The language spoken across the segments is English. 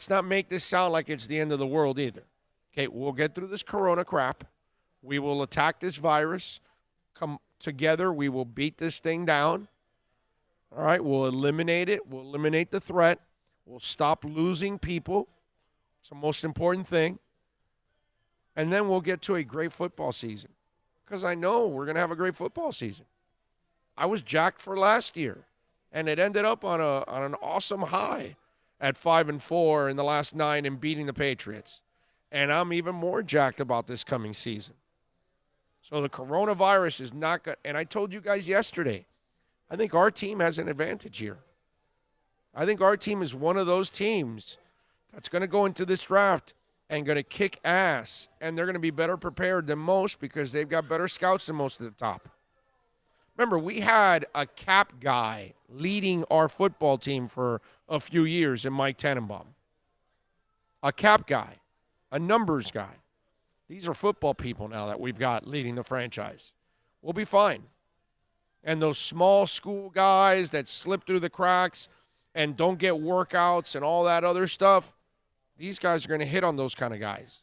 let's not make this sound like it's the end of the world either. Okay, we'll get through this corona crap. We will attack this virus. Come together. We will beat this thing down. All right, we'll eliminate it. We'll eliminate the threat. We'll stop losing people. It's the most important thing. And then we'll get to a great football season. Because I know we're going to have a great football season. I was jacked for last year. And it ended up on an awesome high at 5-4 in the last 9 and beating the Patriots. And I'm even more jacked about this coming season. So the coronavirus is not good. And I told you guys yesterday, I think our team has an advantage here. I think our team is one of those teams that's going to go into this draft and going to kick ass. And they're going to be better prepared than most because they've got better scouts than most of the top. Remember, we had a cap guy leading our football team for a few years in Mike Tannenbaum. A cap guy, a numbers guy. These are football people now that we've got leading the franchise. We'll be fine. And those small school guys that slip through the cracks and don't get workouts and all that other stuff, these guys are going to hit on those kind of guys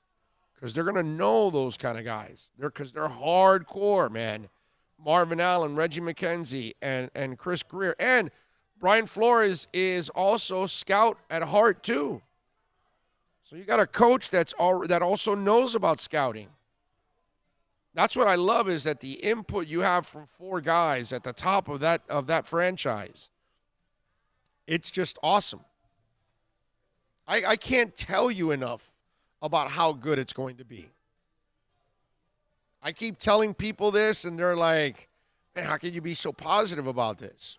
because they're going to know those kind of guys. Because they're hardcore, man. Marvin Allen, Reggie McKenzie, and Chris Greer. And Brian Flores is also scout at heart, too. So you got a coach that also knows about scouting. That's what I love is that the input you have from 4 guys at the top of that franchise. It's just awesome. I can't tell you enough about how good it's going to be. I keep telling people this, and they're like, man, how can you be so positive about this?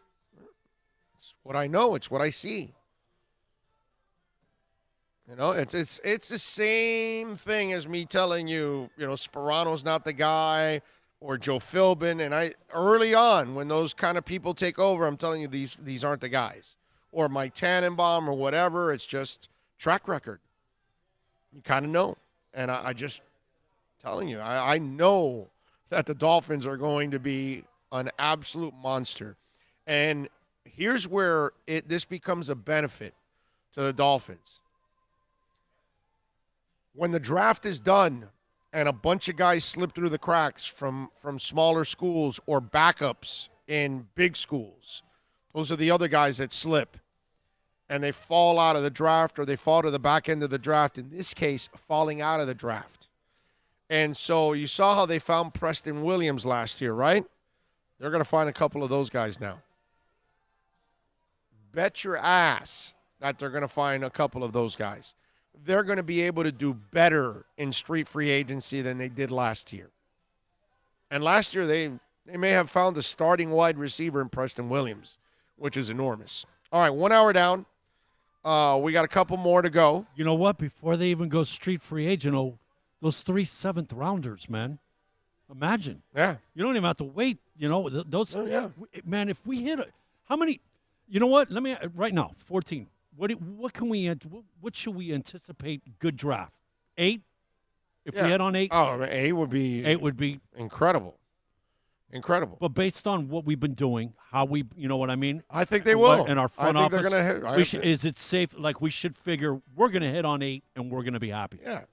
It's what I know. It's what I see. You know, it's the same thing as me telling you, Sperano's not the guy or Joe Philbin. And early on, when those kind of people take over, I'm telling you these aren't the guys. Or Mike Tannenbaum or whatever. It's just track record. You kind of know. And I just telling you, I know that the Dolphins are going to be an absolute monster. And here's where this becomes a benefit to the Dolphins. When the draft is done and a bunch of guys slip through the cracks from smaller schools or backups in big schools, those are the other guys that slip. And they fall out of the draft or they fall to the back end of the draft, in this case, falling out of the draft. And so you saw how they found Preston Williams last year, right? They're going to find a couple of those guys now. Bet your ass that they're going to find a couple of those guys. They're going to be able to do better in street free agency than they did last year. And last year they may have found a starting wide receiver in Preston Williams, which is enormous. All right, 1 hour down. We got a couple more to go. You know what? Before they even go street free agent, those 3 7th-rounders, man. Imagine. Yeah. You don't even have to wait. Those. Oh, yeah. Man, if we hit how many? You know what? Let me right now. 14. What should we anticipate? Good draft. 8. If we hit on 8. Oh, 8 would be. 8 would be incredible. Incredible. But based on what we've been doing, how we, you know what I mean? I think they will. And our front I think office, they're going to hit. Is it safe? Like, we should figure we're going to hit on 8 and we're going to be happy. Yeah.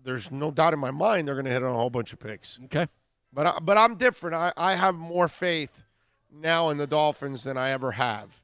There's no doubt in my mind they're going to hit on a whole bunch of picks. Okay. But I'm different. I have more faith now in the Dolphins than I ever have.